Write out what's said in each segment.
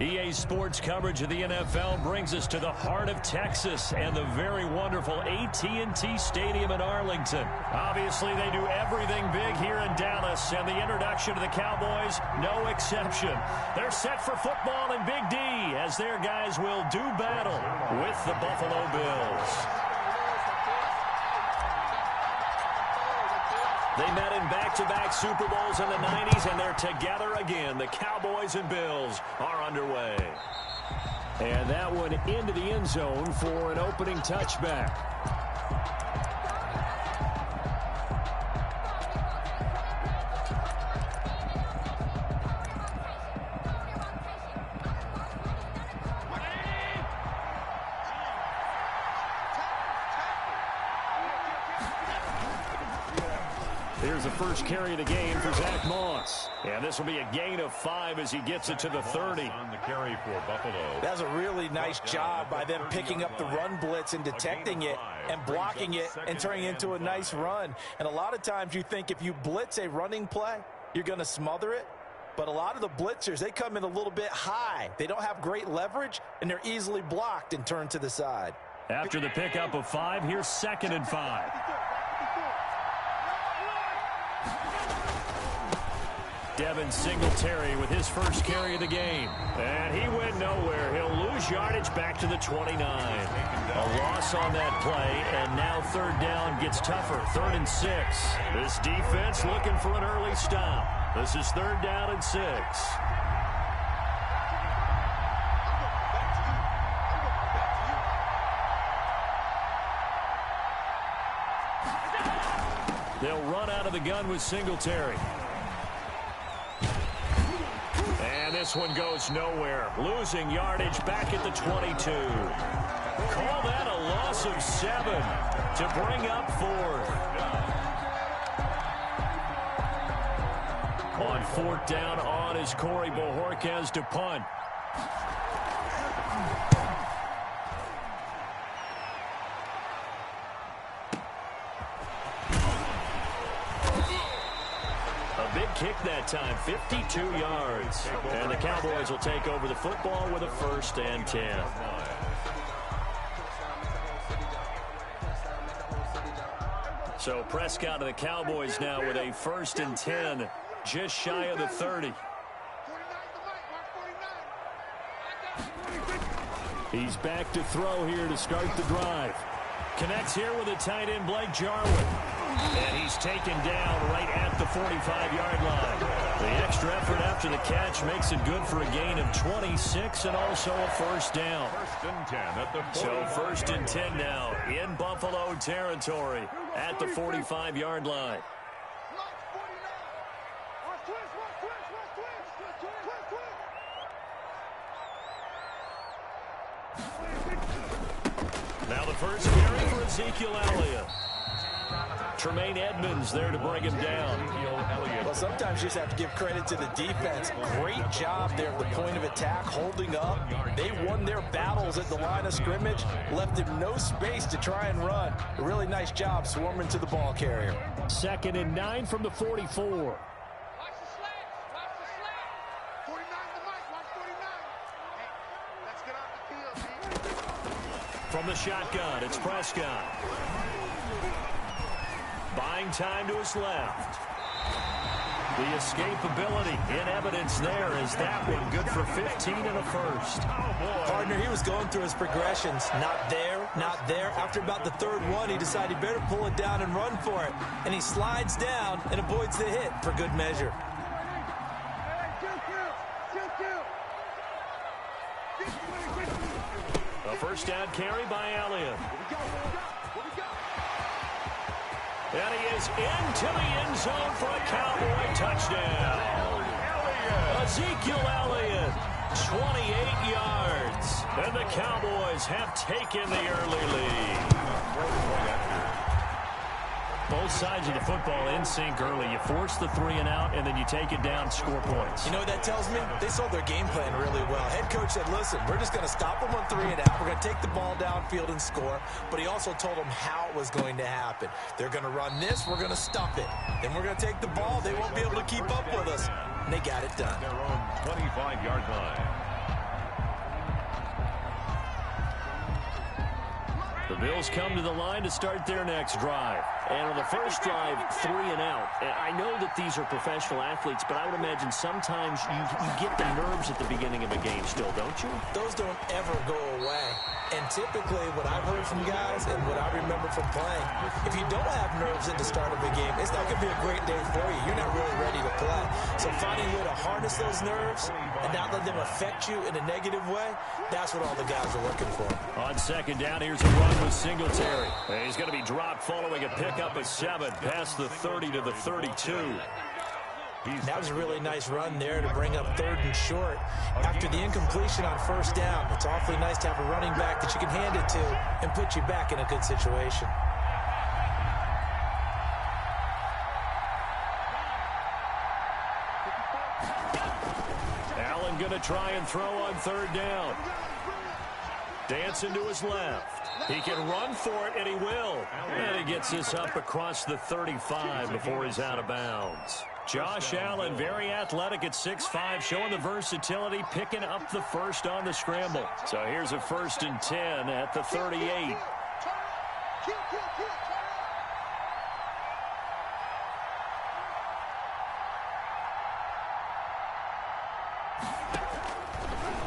EA Sports coverage of the NFL brings us to the heart of Texas and the very wonderful AT&T Stadium in Arlington. Obviously, they do everything big here in Dallas, and the introduction to the Cowboys, no exception. They're set for football in Big D as their guys will do battle with the Buffalo Bills. They met in back-to-back Super Bowls in the 90s, and they're together again. The Cowboys and Bills are underway. And that one into the end zone for an opening touchback. Here's the first carry of the game for Zach Moss. And this will be a gain of 5 as he gets it to the 30. On the carry for Buffalo. That's a really nice job by them picking up the run blitz and detecting it and blocking it and turning it into a nice run. And a lot of times you think if you blitz a running play, you're going to smother it. But a lot of the blitzers, they come in a little bit high. They don't have great leverage, and they're easily blocked and turned to the side. After the pickup of 5, here's 2nd and 5. Devin Singletary with his first carry of the game. And he went nowhere. He'll lose yardage back to the 29. A loss on that play, and now 3rd down gets tougher. 3rd and 6. This defense looking for an early stop. This is 3rd down and 6. They'll run out of the gun with Singletary. And this one goes nowhere. Losing yardage back at the 22. Call that a loss of 7 to bring up 4th. On 4th down, on is Corey Bojorquez to punt. Kick that time, 52 yards. And the Cowboys will take over the football with a 1st and 10. So Prescott and the Cowboys now with a 1st and 10, just shy of the 30. He's back to throw here to start the drive. Connects here with a tight end, Blake Jarwin. And he's taken down right at the 45-yard line. The extra effort after the catch makes it good for a gain of 26 and also a 1st down. 1st and 10 at the 45. So 1st and 10 now in Buffalo territory at the 45-yard line. Now the first carry for Ezekiel Elliott. Tremaine Edmonds there to bring him down. Well, sometimes you just have to give credit to the defense. Great job there at the point of attack, holding up. They won their battles at the line of scrimmage, left him no space to try and run. A really nice job swarming to the ball carrier. 2nd and 9 from the 44. From the shotgun, it's Prescott. Buying time to his left. The escapability in evidence there is that one good for 15 and a 1st. Partner, he was going through his progressions. Not there, not there. After about the 3rd one, he decided he better pull it down and run for it. And he slides down and avoids the hit for good measure. A 1st down carry by Elliott. And he is into the end zone for a Cowboy touchdown. Ezekiel Elliott, 28 yards. And the Cowboys have taken the early lead. Both sides of the football in sync early. You force the 3 and out, and then you take it down, score points. You know what that tells me? They sold their game plan really well. Head coach said, listen, we're just going to stop them on 3 and out. We're going to take the ball downfield and score. But he also told them how it was going to happen. They're going to run this. We're going to stop it. Then we're going to take the ball. They won't be able to keep up with us. And they got it done. Their own 25-yard line. Bills come to the line to start their next drive. And on the first drive, 3 and out. And I know that these are professional athletes, but I would imagine sometimes you get the nerves at the beginning of a game still, don't you? Those don't ever go away. And typically what I've heard from guys and what I remember from playing, if you don't have nerves at the start of a game, it's not going to be a great day for you. You're not really ready to play. So finding a way to harness those nerves and not let them affect you in a negative way, that's what all the guys are looking for. On second down, here's a run with Singletary. And he's going to be dropped following a pickup of 7 past the 30 to the 32. That was a really nice run there to bring up 3rd and short. After the incompletion on first down, it's awfully nice to have a running back that you can hand it to and put you back in a good situation. Allen going to try and throw on 3rd down. Dancing to his left. He can run for it, and he will. And he gets this up across the 35 before he's out of bounds. Josh Allen, very athletic at 6'5", showing the versatility, picking up the first on the scramble. So here's a 1st and 10 at the 38.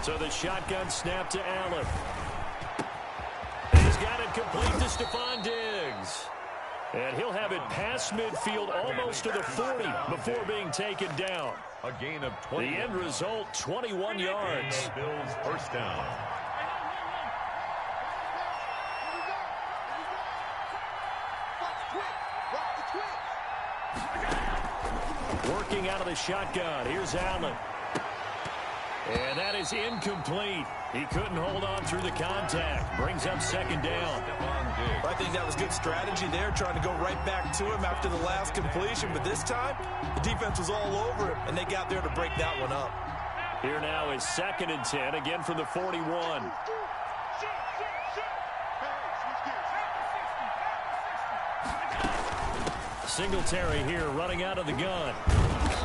So the shotgun snap to Allen. He's got it complete to Stephon Diggs. And he'll have it past midfield almost to the 40 before being taken down. A gain of 20. The end result, 21 yards. Bills first down. Working out of the shotgun. Here's Allen. And that is incomplete. He couldn't hold on through the contact. Brings up 2nd down. Well, I think that was good strategy there, trying to go right back to him after the last completion. But this time, the defense was all over him, and they got there to break that one up. Here now is 2nd and 10, again from the 41. Singletary here running out of the gun.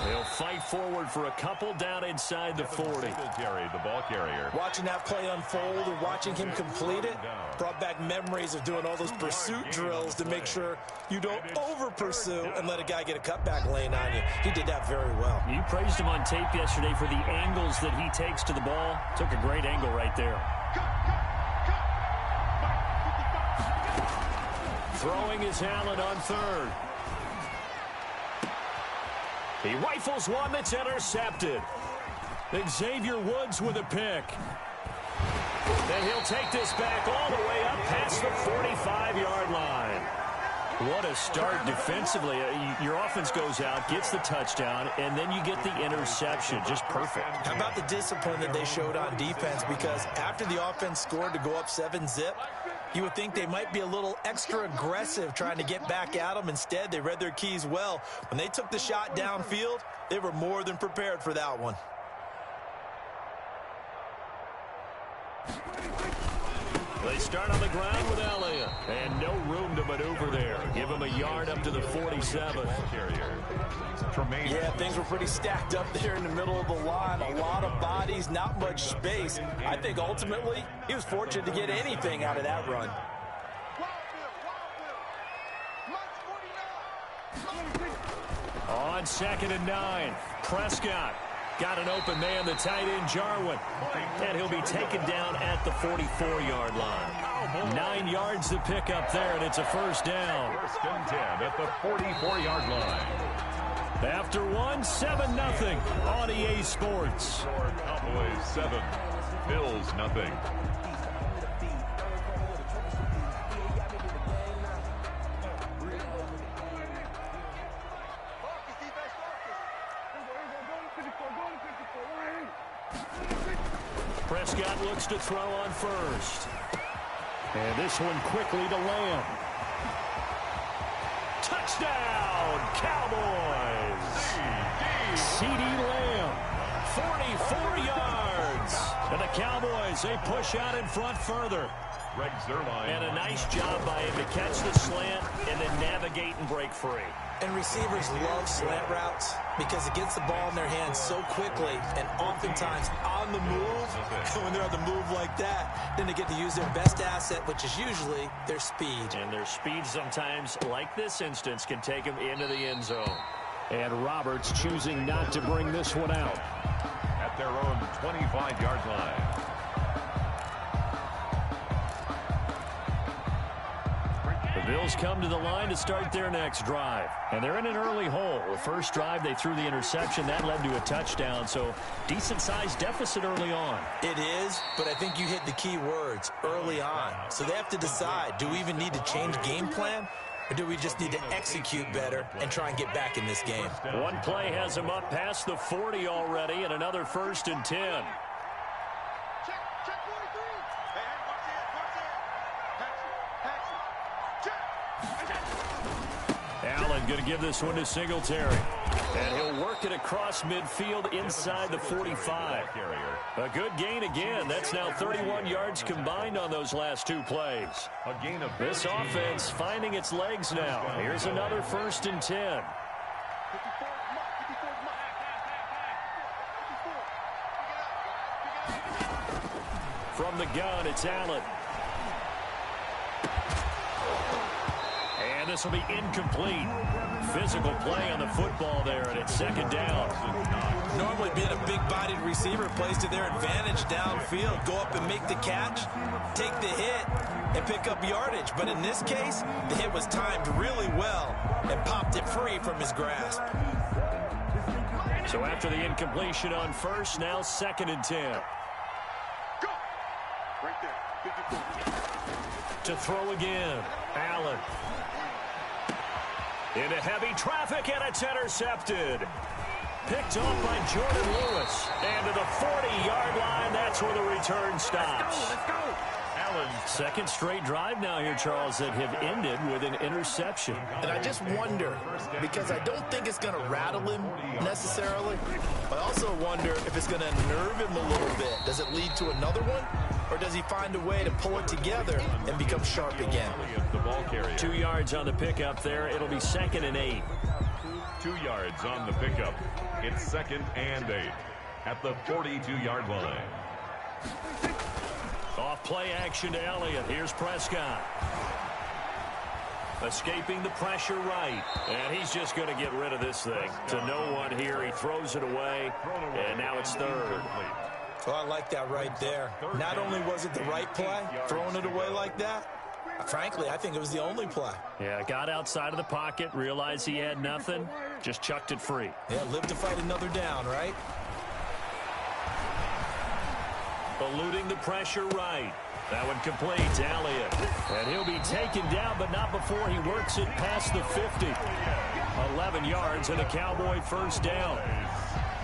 They'll fight forward for a couple down inside the 40. Singletary, the ball carrier. Watching that play unfold and watching him complete it brought back memories of doing all those pursuit drills to make sure you don't over-pursue and let a guy get a cutback lane on you. He did that very well. You praised him on tape yesterday for the angles that he takes to the ball. Took a great angle right there. Throwing is Allen on 3rd. He rifles one that's intercepted. Xavier Woods with a pick. And he'll take this back all the way up past the 45-yard line. What a start defensively. Your offense goes out, gets the touchdown, and then you get the interception. Just perfect. How about the discipline that they showed on defense? Because after the offense scored to go up 7-zip, you would think they might be a little extra aggressive trying to get back at them. Instead, they read their keys well. When they took the shot downfield, they were more than prepared for that one. They start on the ground with Elliott. And no room to maneuver there. Give him a yard up to the 47. Yeah, things were pretty stacked up there in the middle of the line. A lot of bodies, not much space. I think ultimately he was fortunate to get anything out of that run. On 2nd and 9, Prescott got an open man, the tight end Jarwin. And he'll be taken down at the 44-yard line. 9 yards to pick up there, and it's a 1st down. 1st and 10 at the 44-yard line. After 7-0 on EA Sports. Cowboys 7, Bills nothing. Prescott looks to throw on 1st. And this one quickly to Lamb. Touchdown, Cowboys! C.D. Lamb, 44 yards. And the Cowboys, they push out in front further. And a nice job by him to catch the slant and then navigate and break free. And receivers love slant routes because it gets the ball in their hands so quickly and oftentimes on on the move, and when they're on the move like that, then they get to use their best asset, which is usually their speed. And their speed sometimes, like this instance, can take them into the end zone. And Roberts choosing not to bring this one out. At their own 25-yard line. The Bills come to the line to start their next drive. And they're in an early hole. The first drive, they threw the interception. That led to a touchdown. So decent-sized deficit early on. It is, but I think you hit the key words, early on. So they have to decide, do we even need to change game plan? Or do we just need to execute better and try and get back in this game? One play has him up past the 40 already, and another 1st and 10. Allen going to give this one to Singletary. And he'll work it across midfield inside the 45. A good gain again. That's now 31 yards combined on those last 2 plays. This offense finding its legs now. Here's another 1st and 10. From the gun, it's Allen. And this will be incomplete. Physical play on the football there, and it's 2nd down. Normally being a big-bodied receiver plays to their advantage downfield. Go up and make the catch, take the hit, and pick up yardage. But in this case, the hit was timed really well and popped it free from his grasp. So after the incompletion on 1st, now 2nd and 10. To throw again, Allen. Into heavy traffic, and it's intercepted. Picked off by Jordan Lewis. And to the 40-yard line, that's where the return stops. Let's go. Allen's 2nd straight drive now here, Charles, that have ended with an interception. And I just wonder, because I don't think it's going to rattle him necessarily, but I also wonder if it's going to unnerve him a little bit. Does it lead to another one? Or does he find a way to pull it together and become sharp again? the ball carrier. 2 yards on the pickup there. It'll be 2nd and 8. 2 yards on the pickup. It's 2nd and 8 at the 42-yard line. Off play action to Elliott. Here's Prescott. Escaping the pressure right. And he's just going to get rid of this thing. To no one here. He throws it away. And now it's 3rd. Oh, I like that right there. Not only was it the right play, throwing it away like that, frankly, I think it was the only play. Yeah, got outside of the pocket, realized he had nothing, just chucked it free. Yeah, live to fight another down, right? Eluding the pressure right. That one completes Elliott. And he'll be taken down, but not before he works it past the 50. 11 yards and a Cowboy 1st down.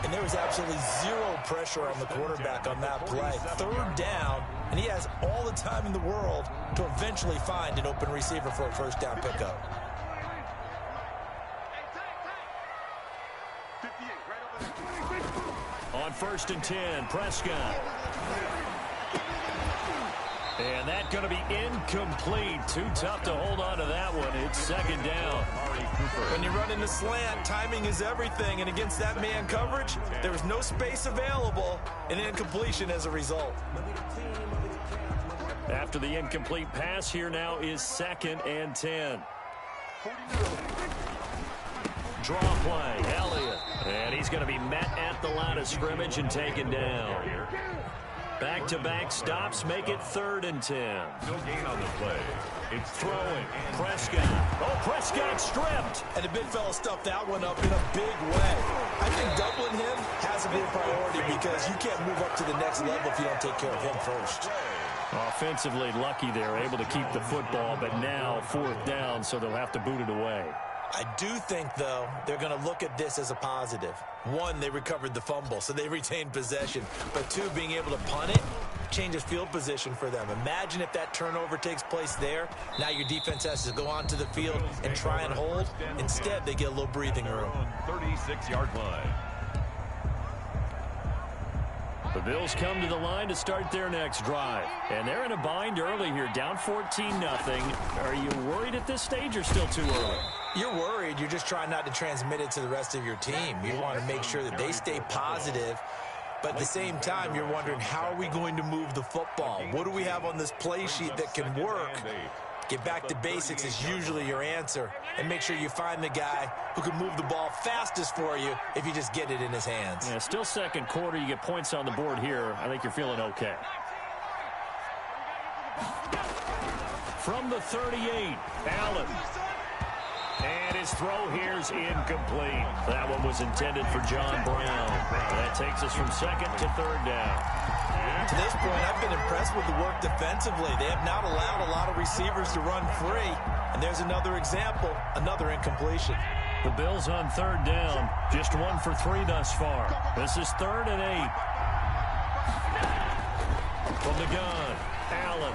And there was absolutely zero pressure on the quarterback on that play. 3rd down, and he has all the time in the world to eventually find an open receiver for a 1st down pickup. On 1st and 10, Prescott. And that's going to be incomplete. Too tough to hold on to that one. It's 2nd down. When you run in the slant, timing is everything. And against that man coverage, there was no space available, and incompletion as a result. After the incomplete pass, here now is 2nd and 10. Draw play, Elliott. And he's going to be met at the line of scrimmage and taken down. Back-to-back stops make it 3rd and 10. No gain on the play. It's throwing. Prescott. Oh, Prescott stripped. And the big fella stuffed that one up in a big way. I think doubling him has to be a priority because you can't move up to the next level if you don't take care of him first. Offensively lucky they're able to keep the football, but now 4th down, so they'll have to boot it away. I do think, though, they're going to look at this as a positive. 1, they recovered the fumble, so they retained possession. But 2, being able to punt it changes field position for them. Imagine if that turnover takes place there. Now your defense has to go onto the field and try and hold. Instead, they get a little breathing room. 36-yard line. The Bills come to the line to start their next drive. And they're in a bind early here, down 14-0. Are you worried at this stage or still too early? You're worried. You're just trying not to transmit it to the rest of your team. You want to make sure that they stay positive But at the same time, you're wondering, how are we going to move the football? What do we have on this play sheet that can work? Get back to basics is usually your answer. And make sure you find the guy who can move the ball fastest for you if you just get it in his hands. Yeah, still second quarter. You get points on the board here. I think you're feeling okay. From the 38, Allen. And his throw here is incomplete. That one was intended for John Brown. That takes us from second to third down. To this point, I've been impressed with the work defensively. They have not allowed a lot of receivers to run free. And there's another example, another incompletion. The Bills on third down, just 1 for 3 thus far. This is 3rd and 8. From the gun, Allen.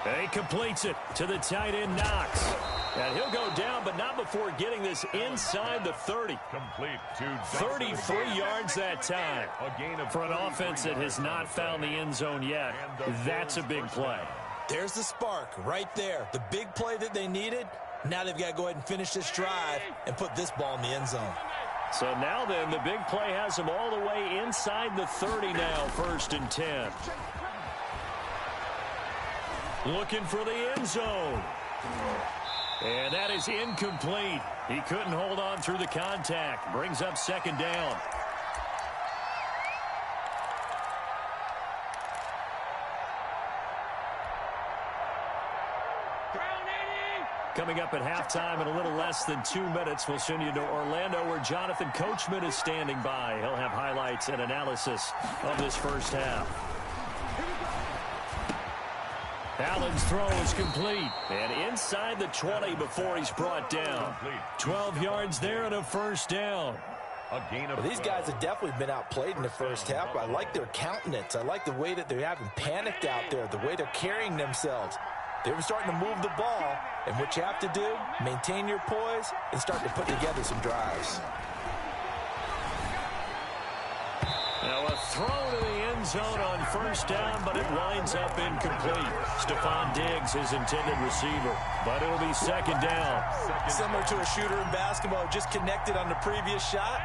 And he completes it to the tight end, Knox. And he'll go down, but not before getting this inside the 30. Complete to 33 yards that time. For an offense that has not found the end zone yet, that's a big play. There's the spark right there. The big play that they needed. Now they've got to go ahead and finish this drive and put this ball in the end zone. So now then, the big play has them all the way inside the 30 now, 1st and 10. Looking for the end zone. And that is incomplete. He couldn't hold on through the contact. Brings up 2nd down. Coming up at halftime in a little less than 2 minutes, we'll send you to Orlando where Jonathan Coachman is standing by. He'll have highlights and analysis of this first half. Allen's throw is complete. And inside the 20 before he's brought down. 12 yards there and a 1st down. Well, these guys have definitely been outplayed in the first half. I like their countenance. I like the way that they're having panicked out there, the way they're carrying themselves. They were starting to move the ball, and what you have to do, maintain your poise and start to put together some drives. Now a throw to the end zone on 1st down, but it winds up incomplete. Stephon Diggs, his intended receiver, but it'll be 2nd down. Similar to a shooter in basketball, just connected on the previous shot.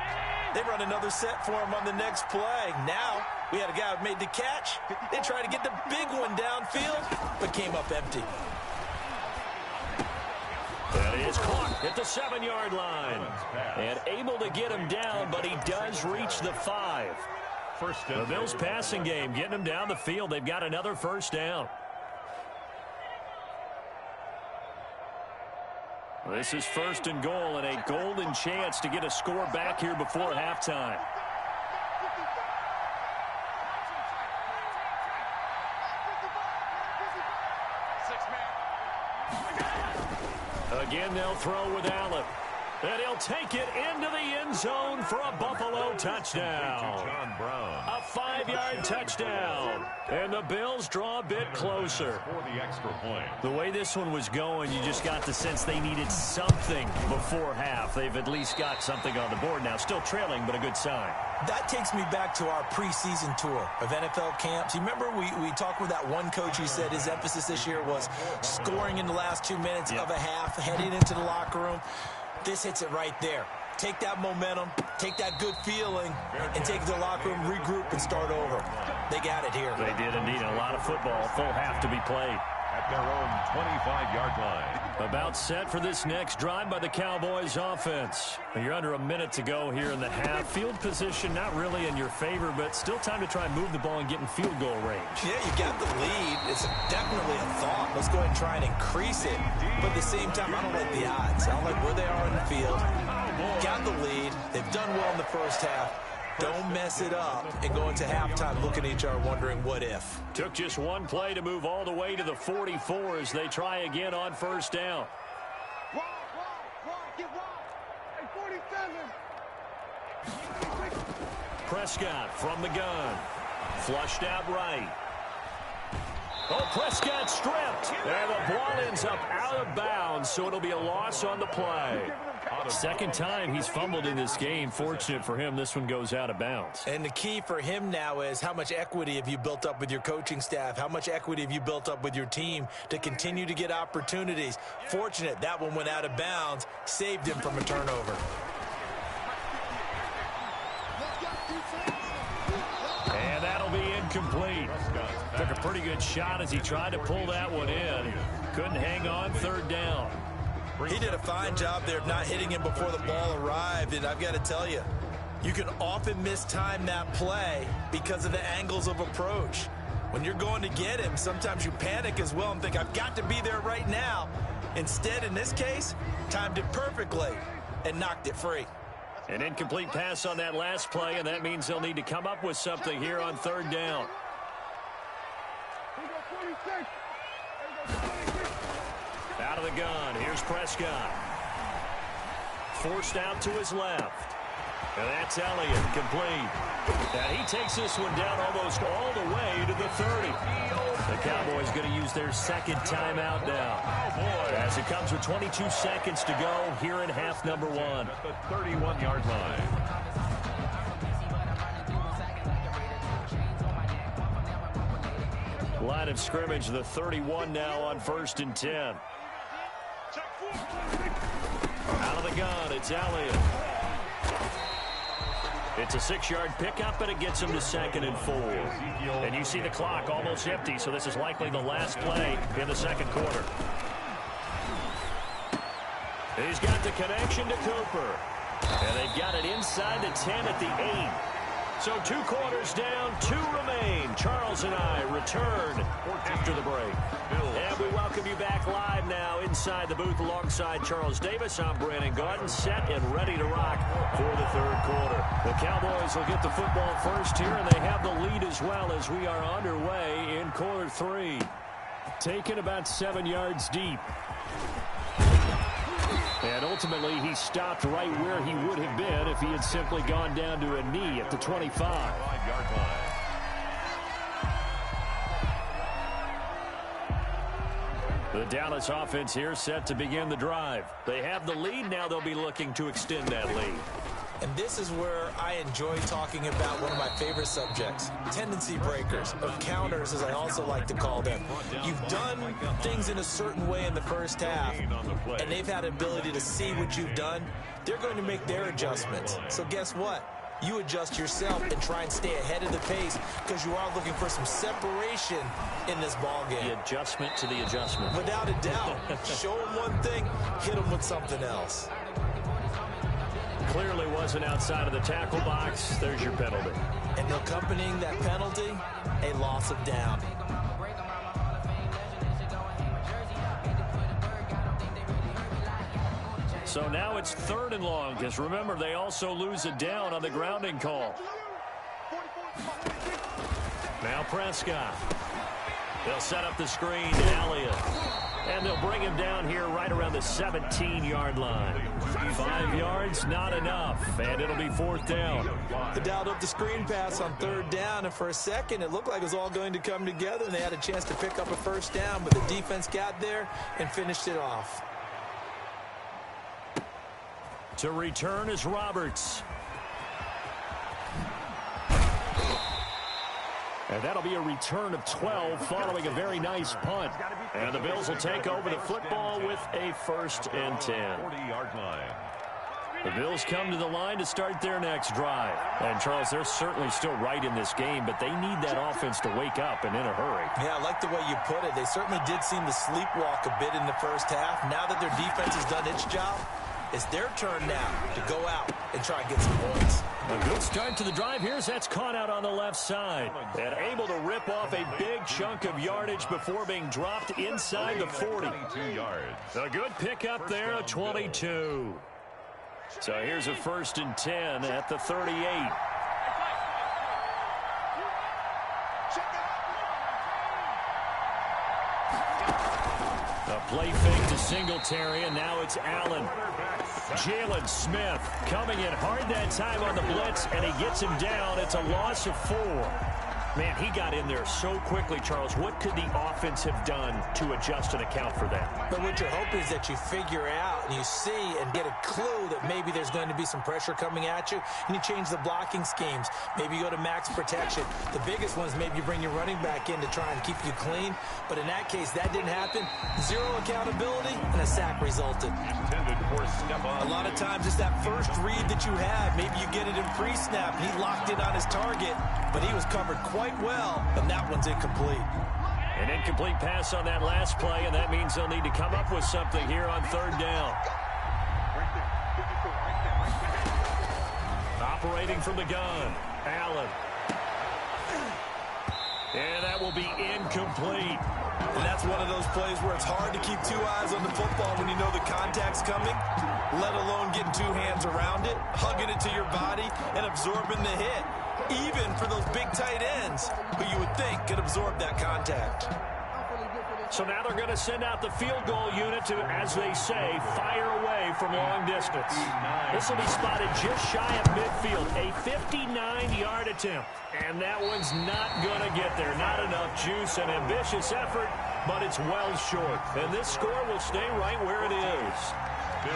They run another set for him on the next play. Now, we had a guy who made the catch. They tried to get the big one downfield, but came up empty. That is caught at the 7-yard line. And able to get him down, but he does reach the 5. The Bills passing game, getting them down the field. They've got another 1st down. This is 1st and goal, and a golden chance to get a score back here before halftime. Again, they'll throw with Allen. And he'll take it into the end zone for a Buffalo touchdown. John Brown. A 5-yard touchdown. And the Bills draw a bit closer. For the extra point. The way this one was going, you just got the sense they needed something before half. They've at least got something on the board now. Still trailing, but a good sign. That takes me back to our preseason tour of NFL camps. You remember we talked with that one coach who said his emphasis this year was scoring in the last 2 minutes of a half, heading into the locker room. This hits it right there. Take that momentum, take that good feeling, and take it to the locker room, regroup, and start over. They got it here. They did indeed. A lot of football, full half to be played. At their own 25-yard line. About set for this next drive by the Cowboys offense. You're under a minute to go here in the half. Field position not really in your favor, but still time to try and move the ball and get in field goal range. Yeah, you got the lead. It's definitely a thought. Let's go ahead and try and increase it. But at the same time, I don't like the odds. I don't like where they are in the field. Got the lead. They've done well in the first half. Don't mess it up and go into halftime looking at each other wondering what if. Took just one play to move all the way to the 44 as they try again on 1st down. Prescott from the gun. Flushed out right. Oh, Prescott stripped. And the ball ends up out of bounds, so it'll be a loss on the play. Second time he's fumbled in this game. Fortunate for him, this one goes out of bounds. And the key for him now is how much equity have you built up with your coaching staff? How much equity have you built up with your team to continue to get opportunities? Fortunate that one went out of bounds, saved him from a turnover. incomplete. Took a pretty good shot as he tried to pull that one in. Couldn't hang on, third down. He did a fine job there of not hitting him before the ball arrived, and I've got to tell you, you can often mistime that play because of the angles of approach. When you're going to get him, sometimes you panic as well and think, I've got to be there right now. Instead, in this case, timed it perfectly and knocked it free. An incomplete pass on that last play, and that means they'll need to come up with something here on third down. Out of the gun, here's Prescott. Forced out to his left. And that's Elliott, complete. And he takes this one down almost all the way to the 30. The Cowboys going to use their second timeout now. As it comes with 22 seconds to go here in half number one. At the 31-yard line. Line of scrimmage, the 31 now on 1st and 10. Out of the gun, it's Elliott. It's a 6-yard pickup, and it gets him to 2nd and 4. And you see the clock almost empty, so this is likely the last play in the second quarter. He's got the connection to Cooper. And they've got it inside the 10 at the 8. So 2 quarters down, 2 remain. Charles and I return after the break. And we welcome you back live now inside the booth alongside Charles Davis. I'm Brandon Gaudin, set and ready to rock for the third quarter. The Cowboys will get the football first here, and they have the lead as well as we are underway in quarter 3. Taken about 7 yards deep. And ultimately, he stopped right where he would have been if he had simply gone down to a knee at the 25. 5-yard line. The Dallas offense here set to begin the drive. They have the lead. Now they'll be looking to extend that lead. And this is where I enjoy talking about one of my favorite subjects, tendency breakers, or counters as I also like to call them. You've done things in a certain way in the first half, and they've had the ability to see what you've done. They're going to make their adjustments. So guess what? You adjust yourself and try and stay ahead of the pace because you are looking for some separation in this ball game. The adjustment to the adjustment. Without a doubt. Show them one thing, hit them with something else. Clearly wasn't outside of the tackle box. There's your penalty. And accompanying that penalty, a loss of down. So now it's 3rd and long, because remember, they also lose a down on the grounding call. Now Prescott. They'll set up the screen to Elliott. And they'll bring him down here right around the 17-yard line. 5 yards, not enough. And it'll be 4th down. They dialed up the screen pass on 3rd down, and for a second it looked like it was all going to come together, and they had a chance to pick up a 1st down, but the defense got there and finished it off. To return is Roberts. And that'll be a return of 12 following a very nice punt. And the Bills will take over the football with a 1st and 10. 40-yard line. The Bills come to the line to start their next drive. And, Charles, they're certainly still right in this game, but they need that offense to wake up and in a hurry. Yeah, I like the way you put it. They certainly did seem to sleepwalk a bit in the first half. Now that their defense has done its job, it's their turn now to go out and try and get some points. A good start to the drive here as that's caught out on the left side. And able to rip off a big chunk of yardage before being dropped inside the 40. 22 yards. A good pickup there, a 22. So here's a 1st and 10 at the 38. A play fake to Singletary, and now it's Allen. Jalen Smith coming in hard that time on the blitz, and he gets him down. It's a loss of 4. Man, he got in there so quickly, Charles. What could the offense have done to adjust and account for that? But what you're hoping is that you figure out and you see and get a clue that maybe there's going to be some pressure coming at you, and you change the blocking schemes. Maybe you go to max protection. The biggest one is maybe you bring your running back in to try and keep you clean. But in that case, that didn't happen. 0 accountability, and a sack resulted. A lot of times it's that first read that you have. Maybe you get it in pre-snap, and he locked in on his target, but he was covered quite quite well, and that one's incomplete. An incomplete pass on that last play, and that means they'll need to come up with something here on third down. Operating from the gun, Allen. And that will be incomplete. And that's one of those plays where it's hard to keep two eyes on the football when you know the contact's coming, let alone getting two hands around it, hugging it to your body, and absorbing the hit, even for those big tight ends who you would think could absorb that contact. So now they're going to send out the field goal unit to, as they say, fire away from long distance. This will be spotted just shy of midfield, a 59-yard attempt. And that one's not going to get there. Not enough juice, an ambitious effort, but it's well short. And this score will stay right where it is.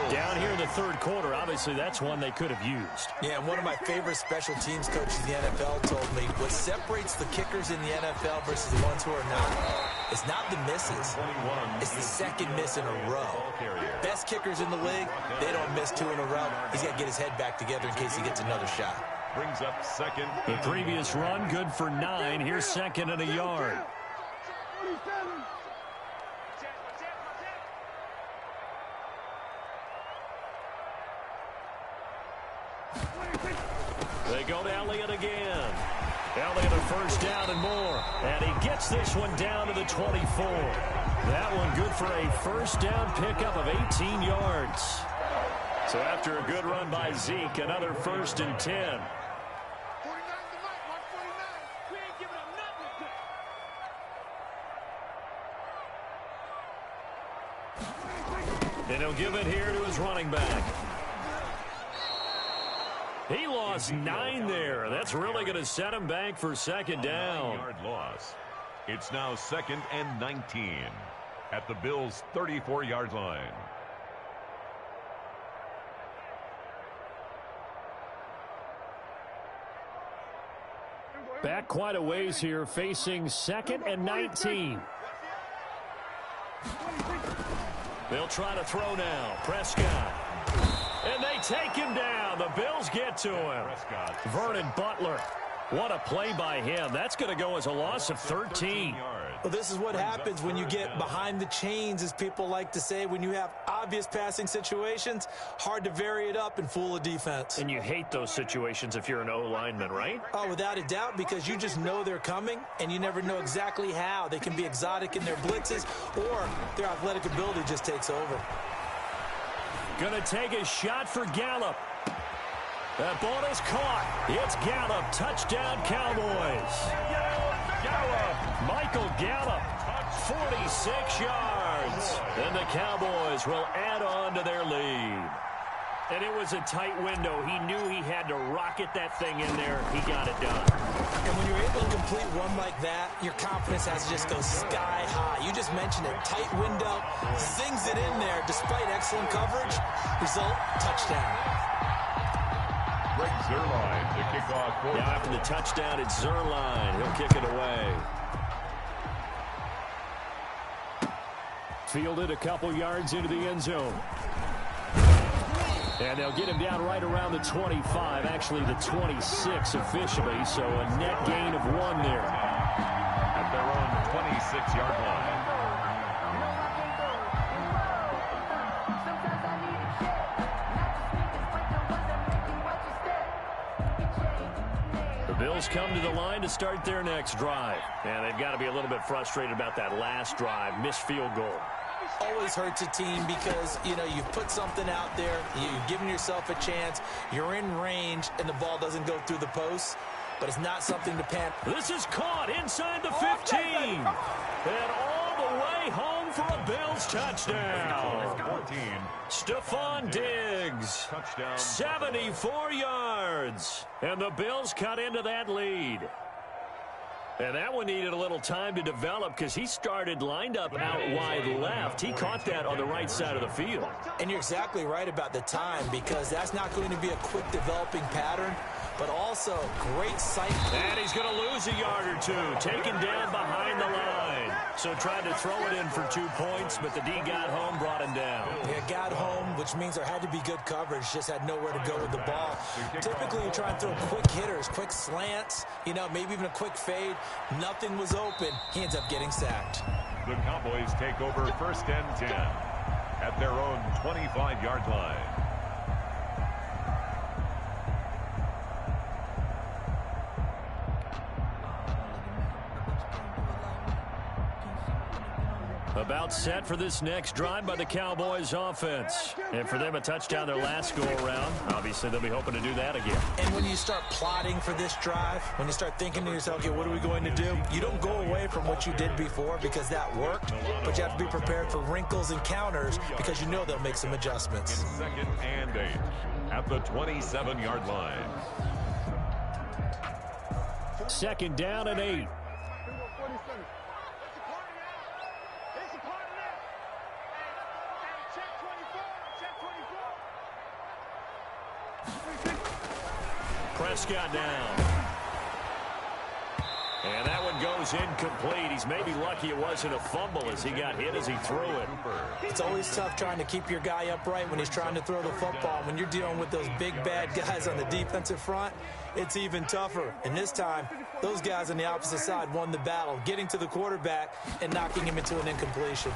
Down here in the third quarter, obviously that's one they could have used. Yeah, one of my favorite special teams coaches in the NFL told me what separates the kickers in the NFL versus the ones who are not, it's not the misses. It's the second miss in a row. Best kickers in the league, they don't miss two in a row. He's got to get his head back together in case he gets another shot. Brings up second. The previous run, good for 9. Here's second and a yard. They go to Elliott again. Elliott a first down and more. And he gets this one down to the 24. That one good for a first down pickup of 18 yards. So after a good run by Zeke, another 1st and 10. And he'll give it here to his running back. He lost 9 there. That's really going to set him back for second down. 9-yard loss. It's now 2nd and 19 at the Bills' 34-yard line. Back quite a ways here, facing 2nd and 19. They'll try to throw now. Prescott. And they take him down. The Bills get to him. Vernon Butler. What a play by him. That's going to go as a loss of 13. Well, this is what happens when you get behind the chains, as people like to say. When you have obvious passing situations, hard to vary it up and fool a defense. And you hate those situations if you're an O-lineman, right? Oh, without a doubt, because you just know they're coming, and you never know exactly how. They can be exotic in their blitzes, or their athletic ability just takes over. Going to take a shot for Gallup. That ball is caught. It's Gallup. Touchdown, Cowboys. Michael Gallup, 46 yards. And the Cowboys will add on to their lead. And it was a tight window. He knew he had to rocket that thing in there. He got it done. And when you're able to complete one like that, your confidence has to just go sky high. You just mentioned it. Tight window, zings it in there despite excellent coverage. Result, touchdown. Greg Zuerlein to kick off. Now after the touchdown, it's Zuerlein. He'll kick it away. Fielded a couple yards into the end zone. And they'll get him down right around the 25, actually the 26 officially, so a net gain of 1 there. At their own 26-yard line. The Bills come to the line to start their next drive. And they've got to be a little bit frustrated about that last drive, missed field goal. Always hurts a team because, you know, you put something out there, you've given yourself a chance, you're in range, and the ball doesn't go through the post. But it's not something to panic. This is caught inside the 15. And all the way home for a Bills touchdown. 14. Stephon Diggs. Touchdown. 74 yards. And the Bills cut into that lead. And that one needed a little time to develop because he started lined up out wide left. He caught that on the right side of the field. And you're exactly right about the time because that's not going to be a quick developing pattern, but also great sight. And he's going to lose a yard or two, taken down behind the line. So tried to throw it in for 2 points, but the D got home, brought him down. Yeah, got home, which means there had to be good coverage. Just had nowhere to go with the ball. Typically, you try and throw quick hitters, quick slants, you know, maybe even a quick fade. Nothing was open. He ends up getting sacked. The Cowboys take over 1st and 10 at their own 25-yard line. About set for this next drive by the Cowboys offense. And for them, a touchdown their last go-around. Obviously, they'll be hoping to do that again. And when you start plotting for this drive, when you start thinking to yourself, okay, what are we going to do? You don't go away from what you did before because that worked, but you have to be prepared for wrinkles and counters because you know they'll make some adjustments. 2nd and 8 at the 27-yard line. 2nd down and 8. Prescott down. And that one goes incomplete. He's maybe lucky it wasn't a fumble as he got hit as he threw it. It's always tough trying to keep your guy upright when he's trying to throw the football. When you're dealing with those big, bad guys on the defensive front, it's even tougher. And this time, those guys on the opposite side won the battle, getting to the quarterback and knocking him into an incompletion.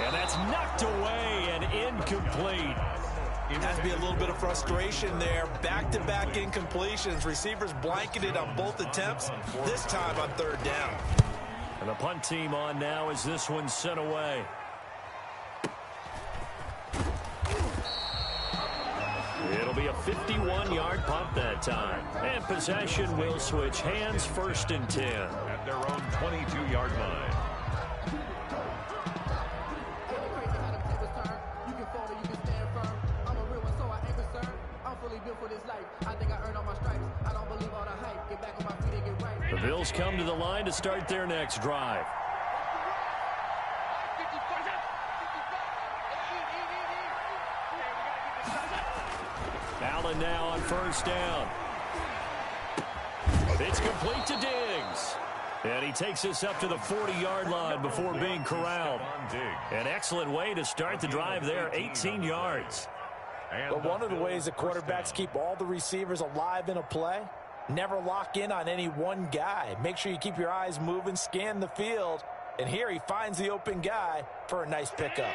And that's knocked away and incomplete. It has to be a little bit of frustration there. Back-to-back incompletions. Receivers blanketed on both attempts, this time on 3rd down. And the punt team on now as this one's sent away. It'll be a 51-yard punt that time. And possession will switch hands, 1st and 10. At their own 22-yard line. The Bills come to the line to start their next drive. Allen now on 1st down. It's complete to Diggs. And he takes us up to the 40-yard line before being corralled. An excellent way to start the drive there, 18 yards. But one of the ways that quarterbacks keep all the receivers alive in a play, never lock in on any one guy. Make sure you keep your eyes moving, scan the field. And here he finds the open guy for a nice pickup.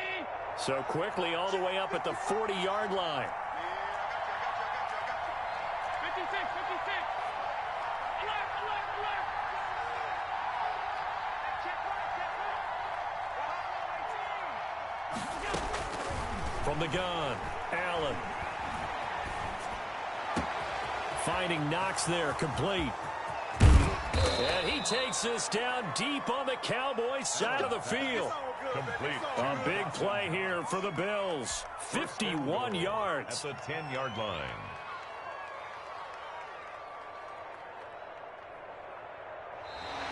So quickly all the way up at the 40-yard line. From the gun, Allen. Finding Knox there, complete. And he takes this down deep on the Cowboys side of the field. Complete. A big play here for the Bills. 51 yards. At the 10-yard line.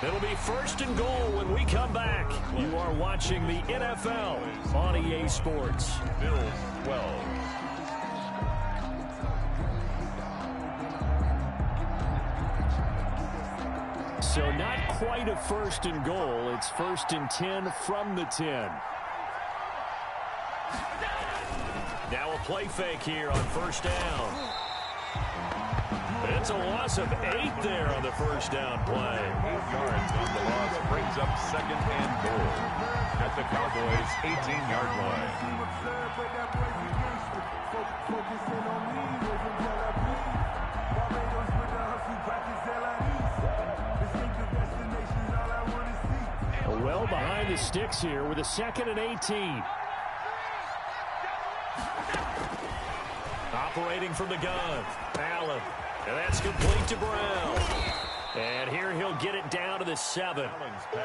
It'll be 1st and goal when we come back. You are watching the NFL on EA Sports. Bills 12. So not quite a 1st and goal. It's 1st and 10 from the 10. Now a play fake here on 1st down. It's a loss of 8 there on the 1st down play. 8 yards on the loss brings up 2nd and goal at the Cowboys' 18-yard line. Well behind the sticks here with a 2nd and 18. Operating from the gun, Allen. And that's complete to Brown. And here he'll get it down to the 7.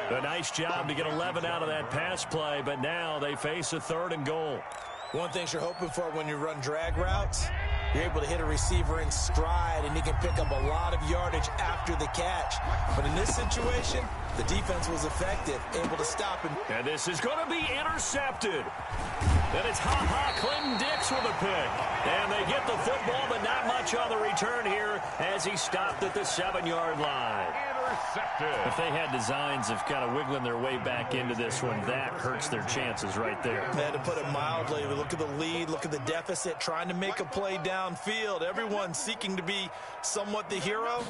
A nice job to get 11 out of that pass play, but now they face a 3rd and goal. One thing you're hoping for when you run drag routes, you're able to hit a receiver in stride, and he can pick up a lot of yardage after the catch. But in this situation, the defense was effective, able to stop him. And this is going to be intercepted. Then it's Clinton Dix with a pick. And they get the football, but not much on the return here as he stopped at the 7-yard line. Intercepted. If they had designs of kind of wiggling their way back into this one, that hurts their chances right there. Man, to put it mildly, look at the lead, look at the deficit, trying to make a play downfield. Everyone seeking to be somewhat the hero.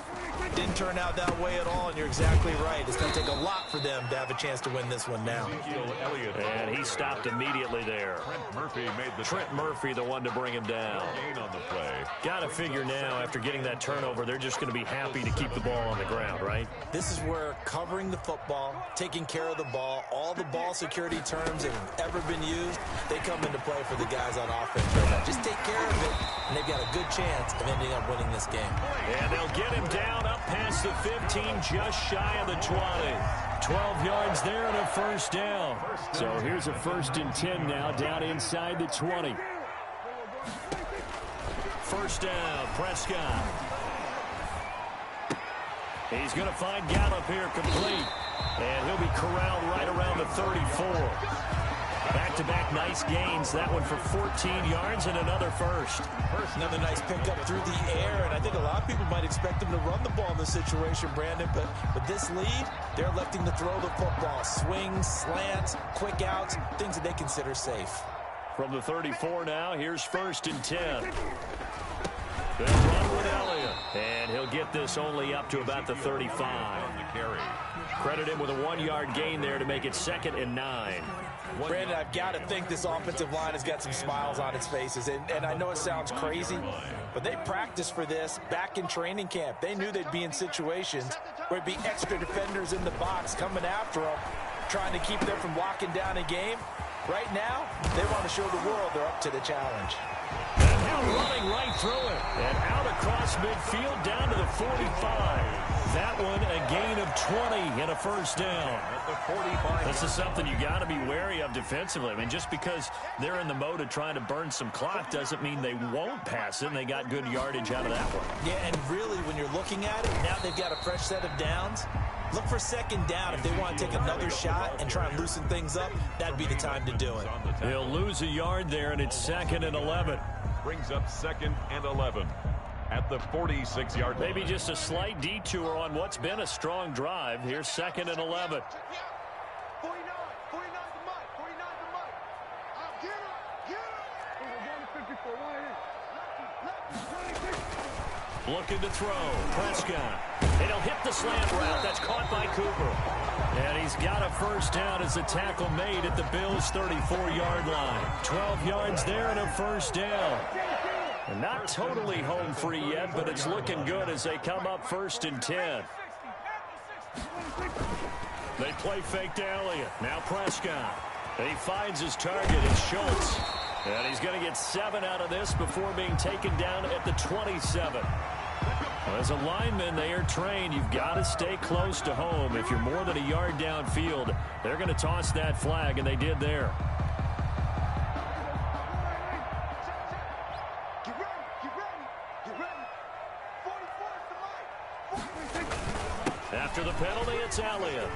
Didn't turn out that way at all, and you're exactly right. It's going to take a lot for them to have a chance to win this one now. And he stopped immediately there. Trent Murphy, the one to bring him down. Gain on the play. Got to figure now, after getting that turnover, they're just going to be happy to keep the ball on the ground, right? This is where covering the football, taking care of the ball, all the ball security terms that have ever been used, they come into play for the guys on offense right now. Just take care of it, and they've got a good chance of ending up winning this game. And they'll get him down up past the 15, just shy of the 20. 12 yards there and a first down. So here's a 1st and 10 now, down inside the 20. First down, Prescott. He's going to find Gallup here complete. And he'll be corralled right around the 34. Back-to-back nice gains. That one for 14 yards and another first. Another nice pickup through the air, and I think a lot of people might expect him to run the ball in this situation, Brandon, but with this lead, they're electing to throw the football. Swings, slants, quick outs, things that they consider safe. From the 34 now, here's 1st and 10. Good run with Elliott. And he'll get this only up to about the 35. Credit him with a 1-yard gain there to make it 2nd and 9. Brandon, I've got to think this offensive line has got some smiles on its faces. And I know it sounds crazy, but they practiced for this back in training camp. They knew they'd be in situations where it'd be extra defenders in the box coming after them, trying to keep them from locking down a game. Right now, they want to show the world they're up to the challenge. And now running right through it. And out across midfield down to the 45. That one a gain of 20 and a first down. This is something you got to be wary of defensively. I mean, just because they're in the mode of trying to burn some clock doesn't mean they won't pass it, and they got good yardage out of that one. Yeah, and really, when you're looking at it, now they've got a fresh set of downs. Look for 2nd down. If they want to take another shot and try and loosen things up, that'd be the time to do it. He'll lose a yard there, and it's 2nd and 11. Brings up 2nd and 11 at the 46-yard line. Maybe just a slight detour on what's been a strong drive. Here's 2nd and 11. Looking to throw. Prescott. And he'll hit the slant route. That's caught by Cooper. And he's got a first down as the tackle made at the Bills' 34-yard line. 12 yards there and a first down. And not totally home free yet, but it's looking good as they come up 1st and 10. They play fake to Elliott. Now Prescott. And he finds his target. It's Schultz. And he's going to get 7 out of this before being taken down at the 27. As a lineman, they are trained. You've got to stay close to home. If you're more than a yard downfield, they're going to toss that flag, and they did there. After the penalty, it's Elliott.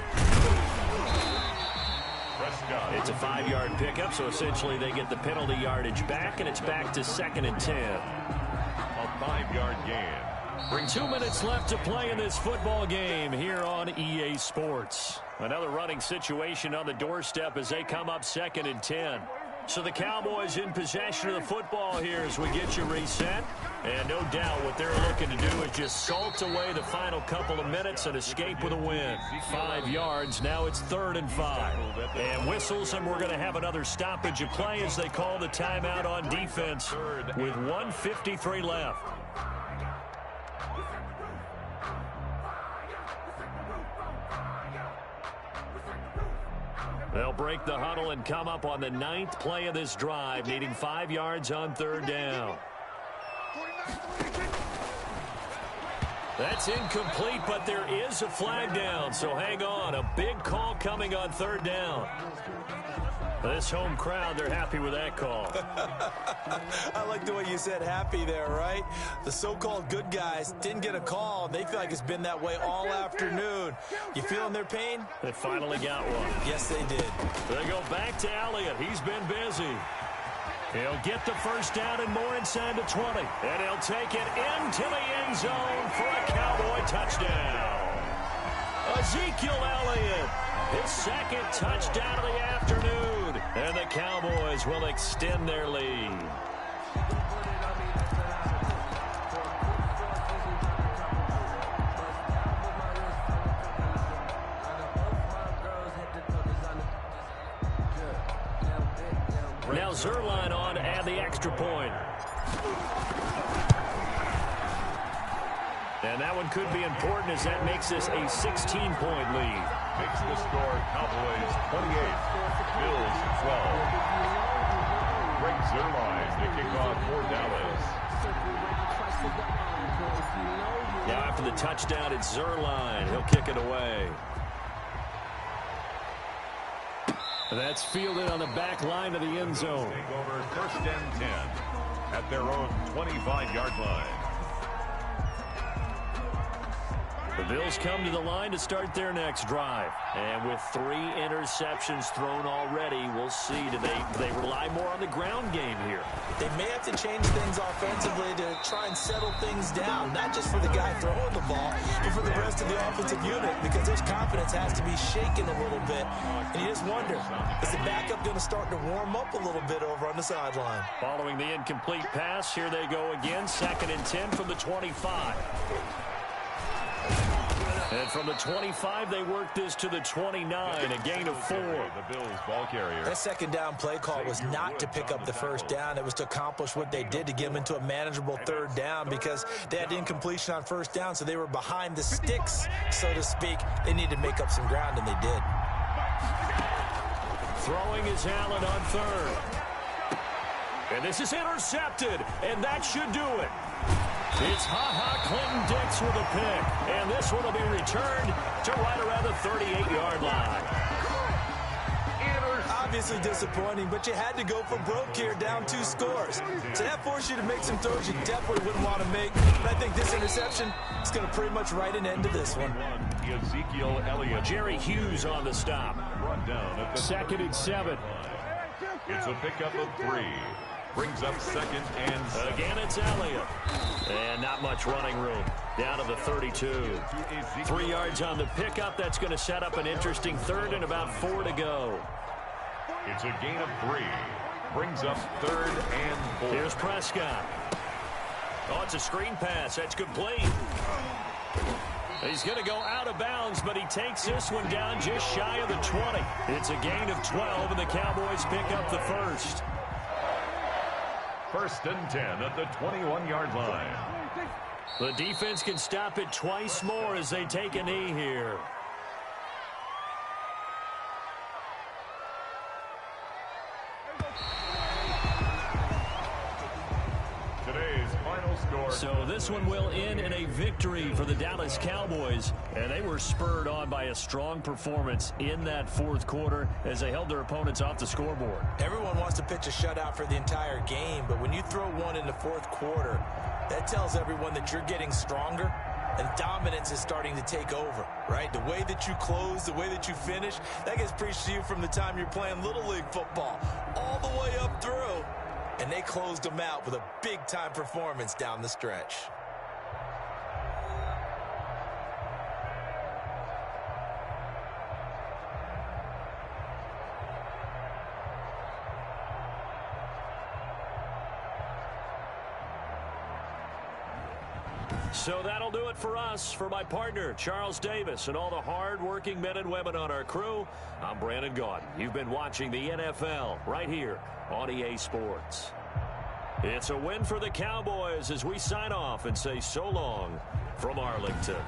It's a 5-yard pickup, so essentially they get the penalty yardage back, and it's back to 2nd and 10. A 5-yard gain. 2 minutes left to play in this football game here on EA Sports. Another running situation on the doorstep as they come up 2nd and 10. So the Cowboys in possession of the football here as we get you reset. And no doubt what they're looking to do is just salt away the final couple of minutes and escape with a win. 5 yards. Now it's 3rd and 5. And whistles, and we're going to have another stoppage of play as they call the timeout on defense with 1:53 left. They'll break the huddle and come up on the 9th play of this drive, needing 5 yards on 3rd down. That's incomplete, but there is a flag down, so hang on. A big call coming on 3rd down. This home crowd, they're happy with that call. I like the way you said happy there, right? The so-called good guys didn't get a call. They feel like it's been that way all afternoon. You feeling their pain? They finally got one. Yes, they did. They go back to Elliott. He's been busy. He'll get the first down and more inside the 20. And he'll take it into the end zone for a Cowboy touchdown. Ezekiel Elliott, his second touchdown of the afternoon. And the Cowboys will extend their lead. Now Zerline on to add the extra point. And that one could be important as that makes this a 16-point lead. Makes the score Cowboys 28, Bills 12. Greg Zerline to kick off for Dallas. Now after the touchdown, it's Zerline. He'll kick it away. That's fielded on the back line of the end zone. Take over first and 10 at their own 25-yard line. The Bills come to the line to start their next drive. And with 3 interceptions thrown already, we'll see. Do they rely more on the ground game here? They may have to change things offensively to try and settle things down, not just for the guy throwing the ball, but for the rest of the offensive unit, because their confidence has to be shaken a little bit. And you just wonder, is the backup going to start to warm up a little bit over on the sideline? Following the incomplete pass, here they go again. 2nd and 10 from the 25. And from the 25, they work this to the 29, a gain of 4. The Bills ball carrier. That second down play call was not to pick up the first down. It was to accomplish what they did, to get them into a manageable 3rd down, because they had incompletion on 1st down, so they were behind the sticks, so to speak. They needed to make up some ground, and they did. Throwing is Allen on 3rd. And this is intercepted, and that should do it. It's Clinton Dix with a pick, and this one will be returned to right around the 38-yard line. Obviously disappointing, but you had to go for broke here, down 2 scores. So that forced you to make some throws you definitely wouldn't want to make. But I think this interception is going to pretty much write an end to this one. Ezekiel Elliott. Jerry Hughes on the stop. Run down at the 2nd and 7. It's a pickup of 3. Brings up 2nd and 7. Again, it's Elliott. And not much running room. Down to the 32. 3 yards on the pickup. That's going to set up an interesting 3rd and about 4 to go. It's a gain of 3. Brings up 3rd and 4. Here's Prescott. Oh, it's a screen pass. That's complete. He's going to go out of bounds, but he takes this one down just shy of the 20. It's a gain of 12, and the Cowboys pick up the first. 1st and 10 at the 21-yard line. The defense can stop it twice more as they take a knee here. Today's final score. So this one will end in a victory for the Dallas Cowboys, and they were spurred on by a strong performance in that 4th quarter as they held their opponents off the scoreboard. Everyone wants to pitch a shutout for the entire game, but when you throw one in the 4th quarter, that tells everyone that you're getting stronger and dominance is starting to take over, right? The way that you close, the way that you finish, that gets preached to you from the time you're playing Little League football all the way up through. And they closed them out with a big-time performance down the stretch. So that'll do it for us. For my partner, Charles Davis, and all the hard-working men and women on our crew, I'm Brandon Gaudin. You've been watching the NFL right here on EA Sports. It's a win for the Cowboys as we sign off and say so long from Arlington.